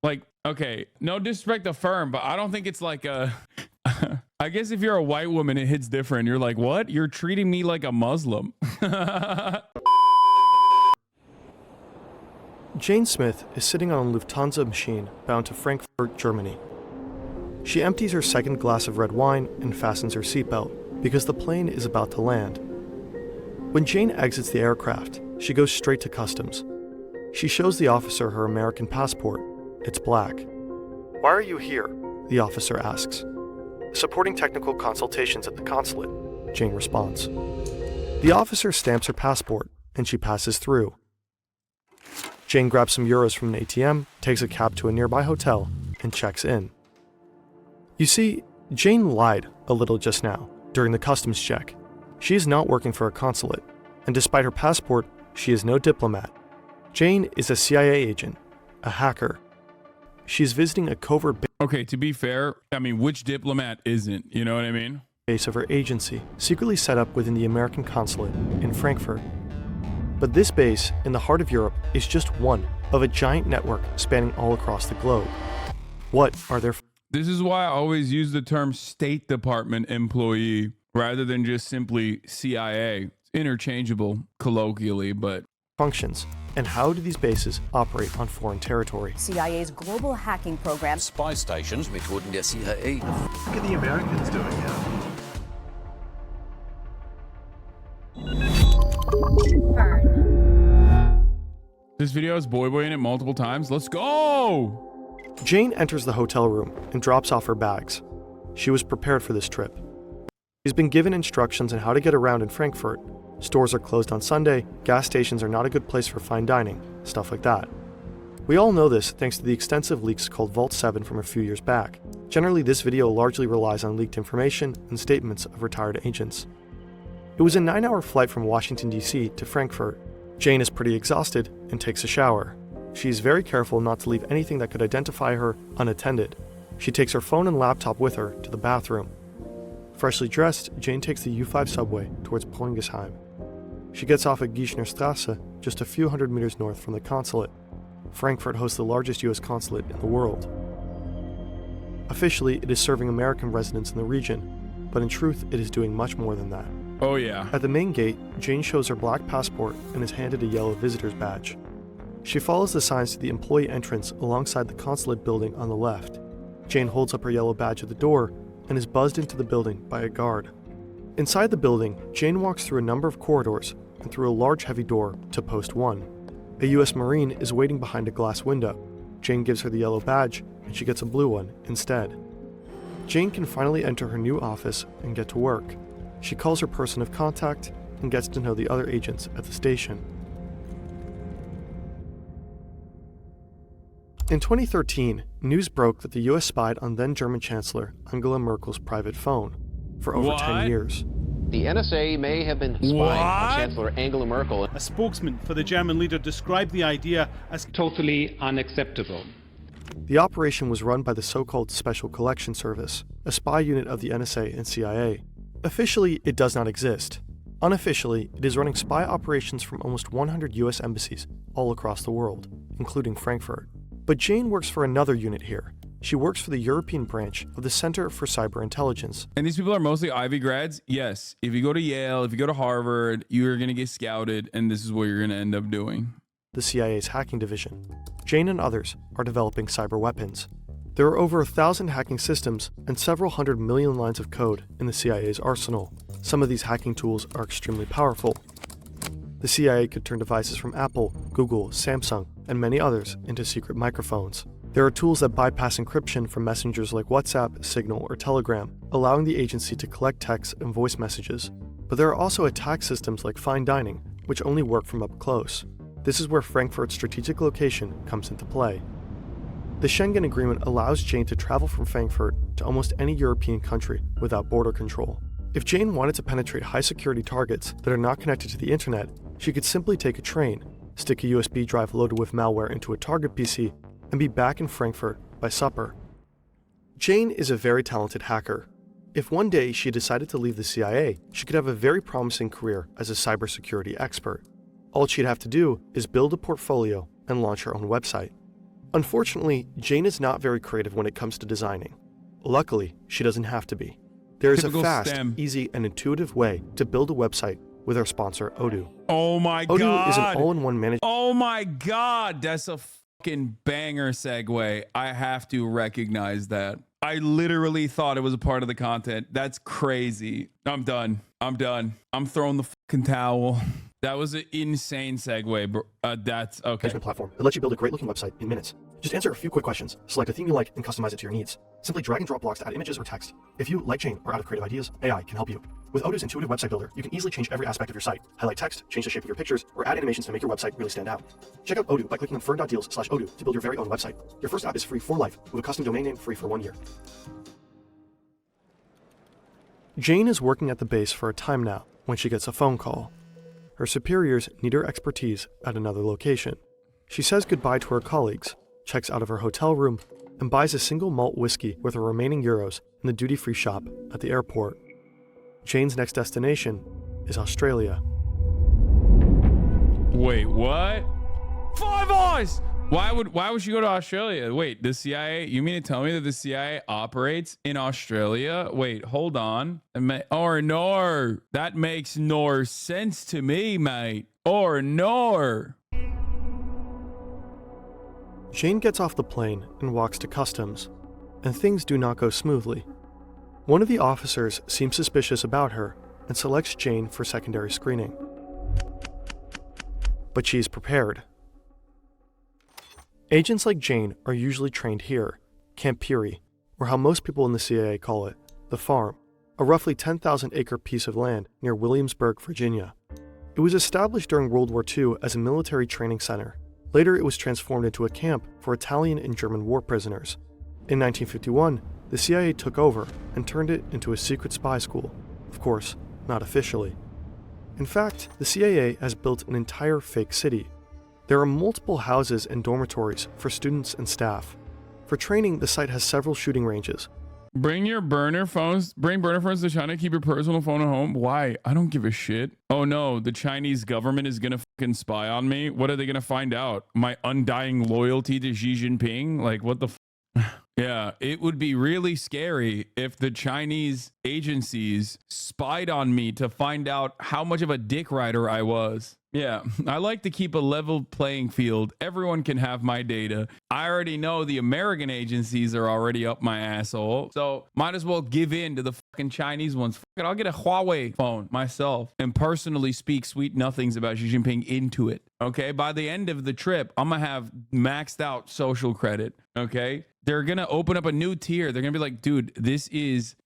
Like, okay, no disrespect to firm, but I don't think it's like a. I guess if you're a white woman, it hits different. You're like, what? You're treating me like a Muslim. Jane Smith is sitting on a Lufthansa machine bound to Frankfurt, Germany. She empties her second glass of red wine and fastens her seatbelt because the plane is about to land. When Jane exits the aircraft, she goes straight to customs. She shows the officer her American passport. It's black. "Why are you here?" the officer asks. "Supporting technical consultations at the consulate," Jane responds. The officer stamps her passport, and she passes through. Jane grabs some euros from an ATM, takes a cab to a nearby hotel, and checks in. You see, Jane lied a little just now, during the customs check. She is not working for a consulate, and despite her passport, she is no diplomat. Jane is a CIA agent, a hacker. She is visiting a covert Okay, to be fair, I mean, which diplomat isn't? You know what I mean? base of her agency, secretly set up within the American consulate in Frankfurt. But this base, in the heart of Europe, is just one of a giant network spanning all across the globe. What are their This is why I always use the term State Department employee rather than just simply CIA. It's interchangeable colloquially, but functions, and how do these bases operate on foreign territory? CIA's global hacking program. Spy stations, Methoden der CIA. What are the Americans doing here? this video has Boy Boy in it multiple times. Let's go! Jane enters the hotel room and drops off her bags. She was prepared for this trip. She's been given instructions on how to get around in Frankfurt. Stores are closed on Sunday, gas stations are not a good place for fine dining, stuff like that. We all know this thanks to the extensive leaks called Vault 7 from a few years back. Generally, this video largely relies on leaked information and statements of retired agents. It was a 9-hour flight from Washington, D.C. to Frankfurt. Jane is pretty exhausted and takes a shower. She is very careful not to leave anything that could identify her unattended. She takes her phone and laptop with her to the bathroom. Freshly dressed, Jane takes the U5 subway towards Poingesheim. She gets off at Gießener Straße, just a few hundred meters north from the consulate. Frankfurt hosts the largest U.S. consulate in the world. Officially, it is serving American residents in the region, but in truth, it is doing much more than that. Oh yeah. At the main gate, Jane shows her black passport and is handed a yellow visitor's badge. She follows the signs to the employee entrance alongside the consulate building on the left. Jane holds up her yellow badge at the door and is buzzed into the building by a guard. Inside the building, Jane walks through a number of corridors and through a large heavy door to Post 1. A U.S. Marine is waiting behind a glass window. Jane gives her the yellow badge and she gets a blue one instead. Jane can finally enter her new office and get to work. She calls her person of contact and gets to know the other agents at the station. In 2013, news broke that the US spied on then German Chancellor Angela Merkel's private phone for over 10 years. The NSA may have been spying on Chancellor Angela Merkel. A spokesman for the German leader described the idea as Totally unacceptable. The operation was run by the so-called Special Collection Service, a spy unit of the NSA and CIA. Officially, it does not exist. Unofficially, it is running spy operations from almost 100 US embassies all across the world, including Frankfurt. But Jane works for another unit here. She works for the European branch of the Center for Cyber Intelligence. And these people are mostly Ivy grads? Yes. If you go to Yale, if you go to Harvard, you're going to get scouted, and this is what you're going to end up doing. The CIA's hacking division. Jane and others are developing cyber weapons. There are over 1,000 hacking systems and several hundred million lines of code in the CIA's arsenal. Some of these hacking tools are extremely powerful. The CIA could turn devices from Apple, Google, Samsung, and many others into secret microphones. There are tools that bypass encryption from messengers like WhatsApp, Signal, or Telegram, allowing the agency to collect text and voice messages. But there are also attack systems like fine dining, which only work from up close. This is where Frankfurt's strategic location comes into play. The Schengen Agreement allows Jane to travel from Frankfurt to almost any European country without border control. If Jane wanted to penetrate high-security targets that are not connected to the internet, she could simply take a train, stick a USB drive loaded with malware into a target PC, and be back in Frankfurt by supper. Jane is a very talented hacker. If one day she decided to leave the CIA, she could have a very promising career as a cybersecurity expert. All she'd have to do is build a portfolio and launch her own website. Unfortunately, Jane is not very creative when it comes to designing. Luckily, she doesn't have to be. There is a Typical fast, STEM. easy, and intuitive way to build a website with our sponsor, Odoo. Oh my Odoo god. is an all-in-one management. Oh my god, that's a fucking banger segue. I have to recognize that. I literally thought it was a part of the content. That's crazy. I'm done. I'm throwing the fucking towel. That was an insane segue, bro. That's okay. Platform that lets you build a great-looking website in minutes. Just answer a few quick questions, select a theme you like, and customize it to your needs. Simply drag and drop blocks to add images or text. If you, like Jane, are out of creative ideas, AI can help you. With Odoo's intuitive website builder, you can easily change every aspect of your site, highlight text, change the shape of your pictures, or add animations to make your website really stand out. Check out Odoo by clicking on fern.deals/Odoo to build your very own website. Your first app is free for life, with a custom domain name free for 1 year. Jane is working at the base for a time now when she gets a phone call. Her superiors need her expertise at another location. She says goodbye to her colleagues, checks out of her hotel room, and buys a single malt whiskey with her remaining euros in the duty-free shop at the airport. Jane's next destination is Australia. Wait, what? Five Eyes! Why would she go to Australia? Wait, the CIA? You mean to tell me that the CIA operates in Australia? Wait, hold on. Or no, that makes no sense to me, mate. Or no. Jane gets off the plane and walks to customs, and things do not go smoothly. One of the officers seems suspicious about her and selects Jane for secondary screening. But she is prepared. Agents like Jane are usually trained here, Camp Peary, or how most people in the CIA call it, the farm, a roughly 10,000-acre piece of land near Williamsburg, Virginia. It was established during World War II as a military training center. Later, it was transformed into a camp for Italian and German war prisoners. In 1951, the CIA took over and turned it into a secret spy school. Of course, not officially. In fact, the CIA has built an entire fake city. There are multiple houses and dormitories for students and staff. For training, the site has several shooting ranges. Bring burner phones to China, keep your personal phone at home. Why? I don't give a shit. Oh no, the Chinese government is gonna fucking spy on me. What are they gonna find out? My undying loyalty to Xi Jinping? Like, what the Yeah, it would be really scary if the Chinese agencies spied on me to find out how much of a dick rider I was. Yeah, I like to keep a level playing field. Everyone can have my data. I already know the American agencies are already up my asshole, so might as well give in to the fucking Chinese ones. Fuck it, I'll get a Huawei phone myself and personally speak sweet nothings about Xi Jinping into it. Okay, by the end of the trip, I'm gonna have maxed out social credit. Okay, they're gonna open up a new tier. They're gonna be like, dude, this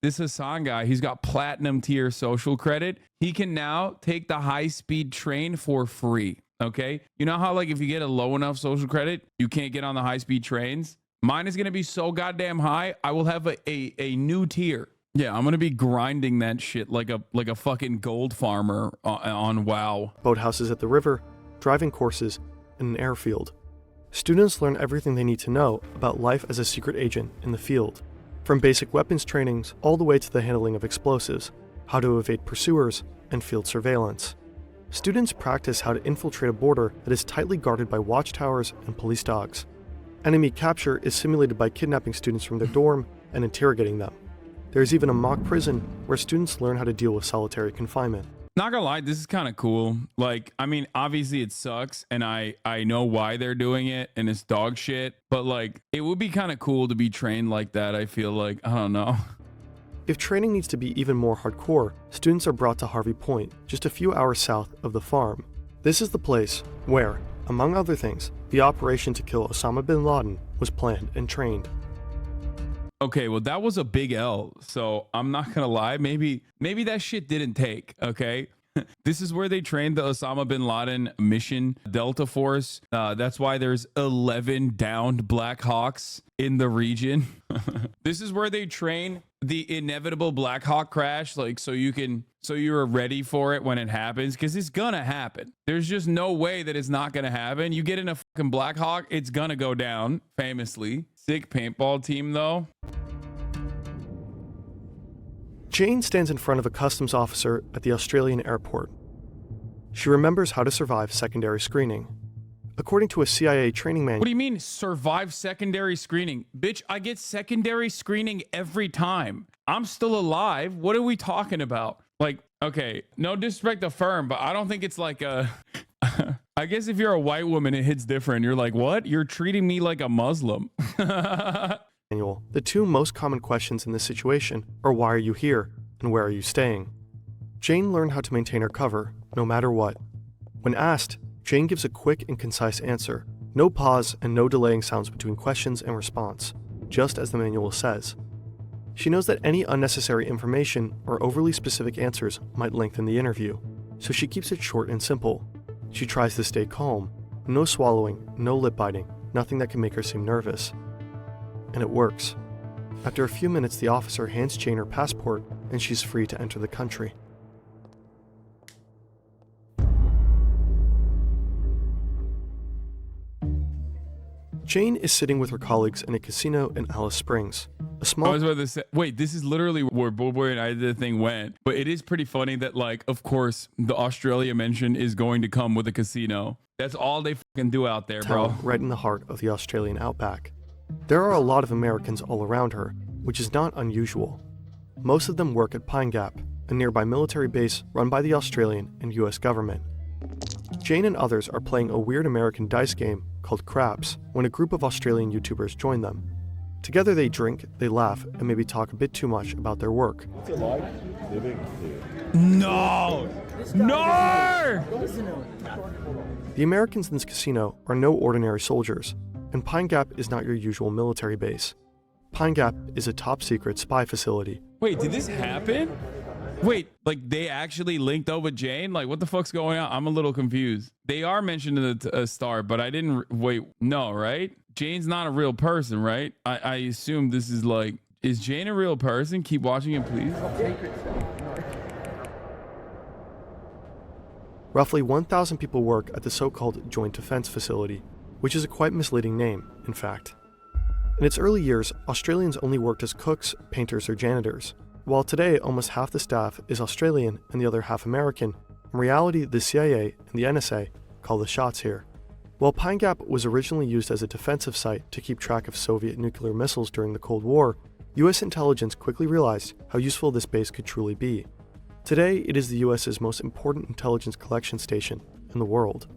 Hasan guy, he's got platinum tier social credit. He can now take the high-speed train for free. Okay, you know how like if you get a low enough social credit, you can't get on the high-speed trains? Mine is gonna be so goddamn high, I will have a new tier. Yeah, I'm gonna be grinding that shit like a fucking gold farmer on WoW. Boathouses at the river, driving courses, and an airfield. Students learn everything they need to know about life as a secret agent in the field, from basic weapons trainings all the way to the handling of explosives, how to evade pursuers, and field surveillance. Students practice how to infiltrate a border that is tightly guarded by watchtowers and police dogs. Enemy capture is simulated by kidnapping students from their dorm and interrogating them. There is even a mock prison where students learn how to deal with solitary confinement. Not gonna lie, this is kind of cool. Like, I mean, obviously it sucks, and I know why they're doing it, and it's dog shit, but like, it would be kind of cool to be trained like that, I feel like. I don't know. If training needs to be even more hardcore, students are brought to Harvey Point, just a few hours south of the farm. This is the place where, among other things, the operation to kill Osama bin Laden was planned and trained. Okay, well, that was a big L, so I'm not gonna lie. Maybe that shit didn't take, okay? This is where they trained the Osama bin Laden mission, Delta Force. That's why there's 11 downed Black Hawks in the region. This is where they train the inevitable Black Hawk crash, like so you're ready for it when it happens, because it's gonna happen. There's just no way that it's not gonna happen. You get in a fucking Black Hawk, it's gonna go down, famously. Sick paintball team, though. Jane stands in front of a customs officer at the Australian airport. She remembers how to survive secondary screening. According to a CIA training What do manual, you mean survive secondary screening? Bitch, I get secondary screening every time. I'm still alive. What are we talking about? Like, okay, no disrespect to firm, but I don't think it's like a... I guess if you're a white woman, it hits different. You're like, what? You're treating me like a Muslim. the two most common questions in this situation are why are you here and where are you staying? Jane learned how to maintain her cover, no matter what. When asked, Jane gives a quick and concise answer. No pause and no delaying sounds between questions and response, just as the manual says. She knows that any unnecessary information or overly specific answers might lengthen the interview, so she keeps it short and simple. She tries to stay calm. No swallowing, no lip biting, nothing that can make her seem nervous. And it works. After a few minutes, the officer hands Jane her passport and she's free to enter the country. Jane is sitting with her colleagues in a casino in Alice Springs. A I small was about to say, wait, this is literally where Boy and I did the thing went. But it is pretty funny that, like, of course, the Australia mention is going to come with a casino. That's all they fucking do out there, bro. town right in the heart of the Australian outback. There are a lot of Americans all around her, which is not unusual. Most of them work at Pine Gap, a nearby military base run by the Australian and US government. Jane and others are playing a weird American dice game called Craps when a group of Australian YouTubers join them. Together they drink, they laugh, and maybe talk a bit too much about their work. What's it like living here? No! No! The Americans in this casino are no ordinary soldiers, and Pine Gap is not your usual military base. Pine Gap is a top-secret spy facility. Wait, did this happen? Wait, like they actually linked up with Jane? Like, what the fuck's going on? I'm a little confused. They are mentioned in the start, but I didn't... Wait, no, right? Jane's not a real person, right? I assume this is like... Is Jane a real person? Keep watching it, please. Roughly 1,000 people work at the so-called Joint Defense Facility, which is a quite misleading name, in fact. In its early years, Australians only worked as cooks, painters, or janitors. While today almost half the staff is Australian and the other half American, in reality the CIA and the NSA call the shots here. While Pine Gap was originally used as a defensive site to keep track of Soviet nuclear missiles during the Cold War, US intelligence quickly realized how useful this base could truly be. Today, it is the US's most important intelligence collection station in the world.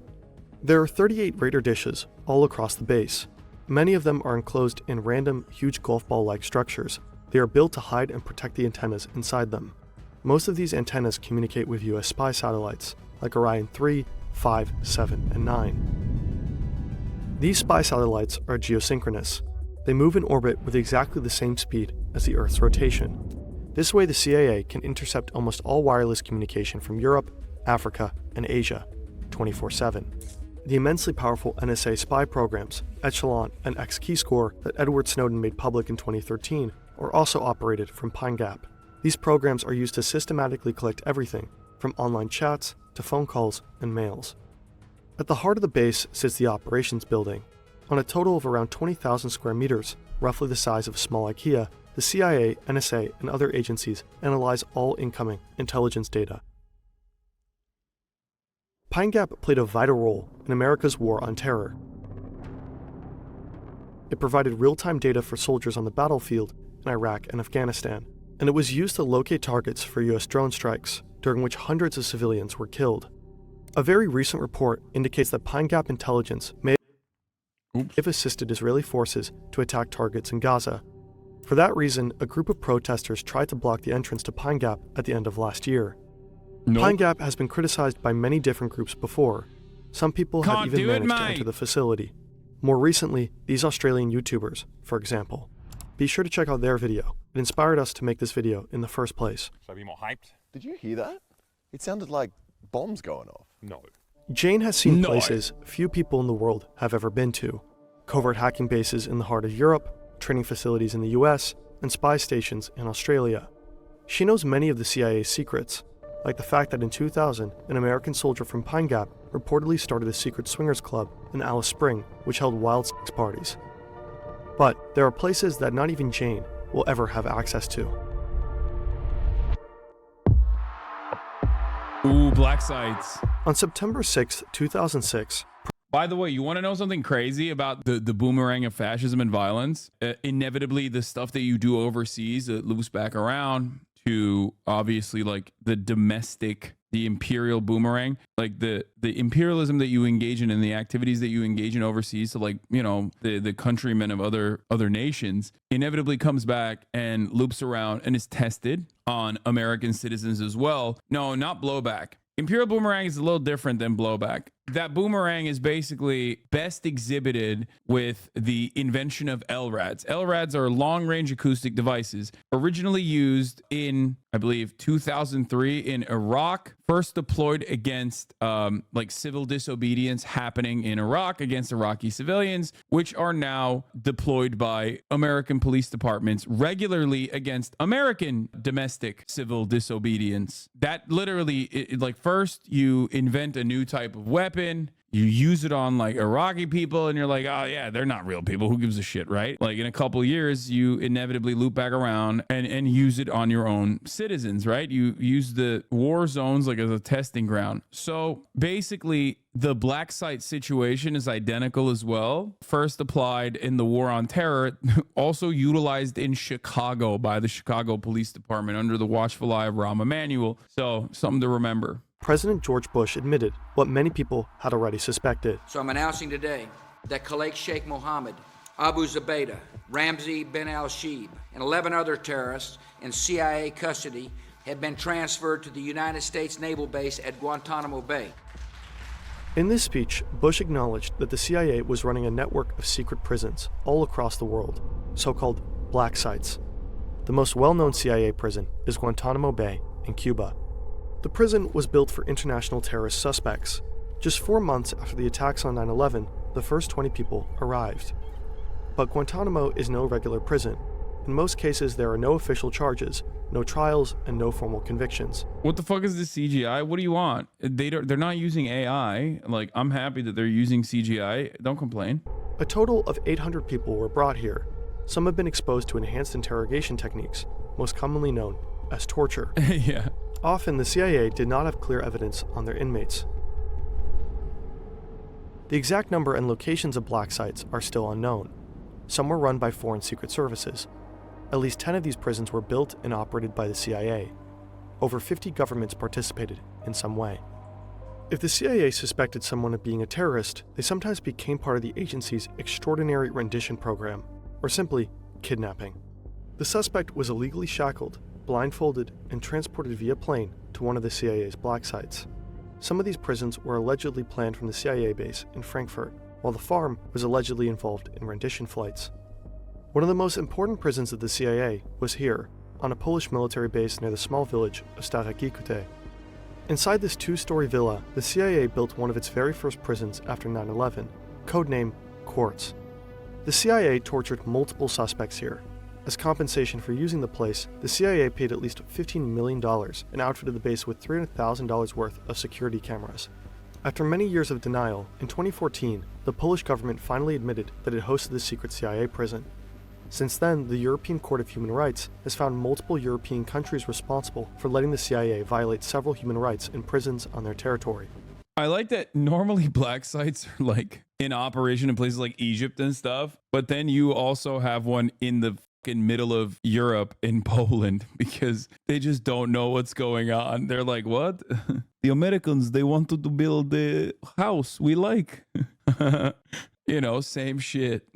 There are 38 radar dishes all across the base. Many of them are enclosed in random, huge golf ball-like structures. They are built to hide and protect the antennas inside them. Most of these antennas communicate with US spy satellites, like Orion 3, 5, 7, and 9. These spy satellites are geosynchronous. They move in orbit with exactly the same speed as the Earth's rotation. This way the CIA can intercept almost all wireless communication from Europe, Africa, and Asia, 24/7. The immensely powerful NSA spy programs, Echelon and X-Keyscore, that Edward Snowden made public in 2013, are also operated from Pine Gap. These programs are used to systematically collect everything, from online chats to phone calls and mails. At the heart of the base sits the operations building. On a total of around 20,000 square meters, roughly the size of a small IKEA, the CIA, NSA, and other agencies analyze all incoming intelligence data. Pine Gap played a vital role in America's war on terror. It provided real-time data for soldiers on the battlefield in Iraq and Afghanistan, and it was used to locate targets for US drone strikes, during which hundreds of civilians were killed. A very recent report indicates that Pine Gap intelligence may have assisted Israeli forces to attack targets in Gaza. For that reason, a group of protesters tried to block the entrance to Pine Gap at the end of last year. Nope. Pine Gap has been criticized by many different groups before. Some people have Can't even do it, managed to mate. enter the facility. More recently, these Australian YouTubers, for example. Be sure to check out their video. It inspired us to make this video in the first place. Should I be more hyped? Did you hear that? It sounded like bombs going off. No. Jane has seen No. places few people in the world have ever been to. Covert hacking bases in the heart of Europe, training facilities in the US, and spy stations in Australia. She knows many of the CIA's secrets, like the fact that in 2000, an American soldier from Pine Gap reportedly started a secret swingers club in Alice Springs, which held wild sex parties. But there are places that not even Jane will ever have access to. Ooh, black sites. On September 6, 2006, By the way, you want to know something crazy about the boomerang of fascism and violence? Inevitably, the stuff that you do overseas, it loops back around to obviously like the domestic, the imperial boomerang, like the imperialism that you engage in and the activities that you engage in overseas. So like, you know, the countrymen of other nations inevitably comes back and loops around and is tested on American citizens as well. No, not blowback. Imperial boomerang is a little different than blowback. That boomerang is basically best exhibited with the invention of LRADs. LRADs are long-range acoustic devices originally used in, I believe, 2003 in Iraq, first deployed against like civil disobedience happening in Iraq against Iraqi civilians, which are now deployed by American police departments regularly against American domestic civil disobedience. That literally, like first you invent a new type of weapon, you use it on like Iraqi people, and you're like, oh yeah, they're not real people, who gives a shit, right? Like in a couple of years you inevitably loop back around and use it on your own citizens, right? You use the war zones like as a testing ground. So basically the black site situation is identical as well. First applied in the war on terror, also utilized in Chicago by the Chicago Police Department under the watchful eye of Rahm Emanuel. So something to remember. President George Bush admitted what many people had already suspected. So I'm announcing today that Khalid Sheikh Mohammed, Abu Zubaydah, Ramzi bin al-Shibh, and 11 other terrorists in CIA custody have been transferred to the United States Naval Base at Guantanamo Bay. In this speech, Bush acknowledged that the CIA was running a network of secret prisons all across the world, so-called black sites. The most well-known CIA prison is Guantanamo Bay in Cuba. The prison was built for international terrorist suspects. Just 4 months after the attacks on 9/11, the first 20 people arrived. But Guantanamo is no regular prison. In most cases, there are no official charges, no trials, and no formal convictions. What the fuck is this CGI? What do you want? They're not using AI. Like, I'm happy that they're using CGI. Don't complain. A total of 800 people were brought here. Some have been exposed to enhanced interrogation techniques, most commonly known as torture. Yeah. Often, the CIA did not have clear evidence on their inmates. The exact number and locations of black sites are still unknown. Some were run by foreign secret services. At least 10 of these prisons were built and operated by the CIA. Over 50 governments participated in some way. If the CIA suspected someone of being a terrorist, they sometimes became part of the agency's extraordinary rendition program, or simply kidnapping. The suspect was illegally shackled, blindfolded, and transported via plane to one of the CIA's black sites. Some of these prisons were allegedly planned from the CIA base in Frankfurt, while the farm was allegedly involved in rendition flights. One of the most important prisons of the CIA was here, on a Polish military base near the small village of Stare Kikute. Inside this 2-story villa, the CIA built one of its very first prisons after 9/11, codenamed Quartz. The CIA tortured multiple suspects here. As compensation for using the place, the CIA paid at least $15 million and outfitted the base with $300,000 worth of security cameras. After many years of denial, in 2014, the Polish government finally admitted that it hosted the secret CIA prison. Since then, the European Court of Human Rights has found multiple European countries responsible for letting the CIA violate several human rights in prisons on their territory. I like that normally black sites are like in operation in places like Egypt and stuff, but then you also have one in the middle of Europe in Poland because they just don't know what's going on. They're like, what? The Americans, they wanted to build the house we like. You know, same shit.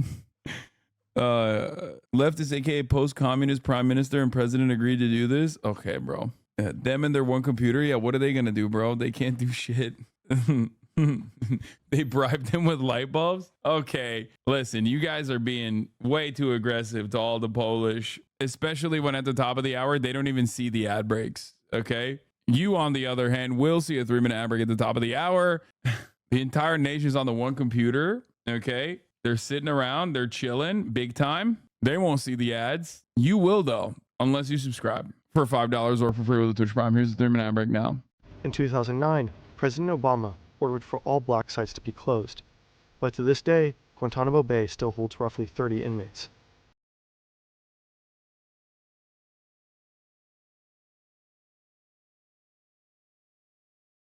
Leftist, aka post-communist prime minister and president agreed to do this. Okay, bro. Them and their one computer. Yeah, what are they gonna do, bro? They can't do shit. They bribed him with light bulbs. Okay, listen, you guys are being way too aggressive to all the Polish, especially when at the top of the hour they don't even see the ad breaks. Okay, you on the other hand will see a 3-minute ad break at the top of the hour. The entire nation's on the one computer. Okay, they're sitting around, they're chilling big time. They won't see the ads. You will though, unless you subscribe for $5 or for free with a Twitch Prime. Here's the 3-minute ad break now. In 2009, President Obama ordered for all black sites to be closed, but to this day, Guantanamo Bay still holds roughly 30 inmates.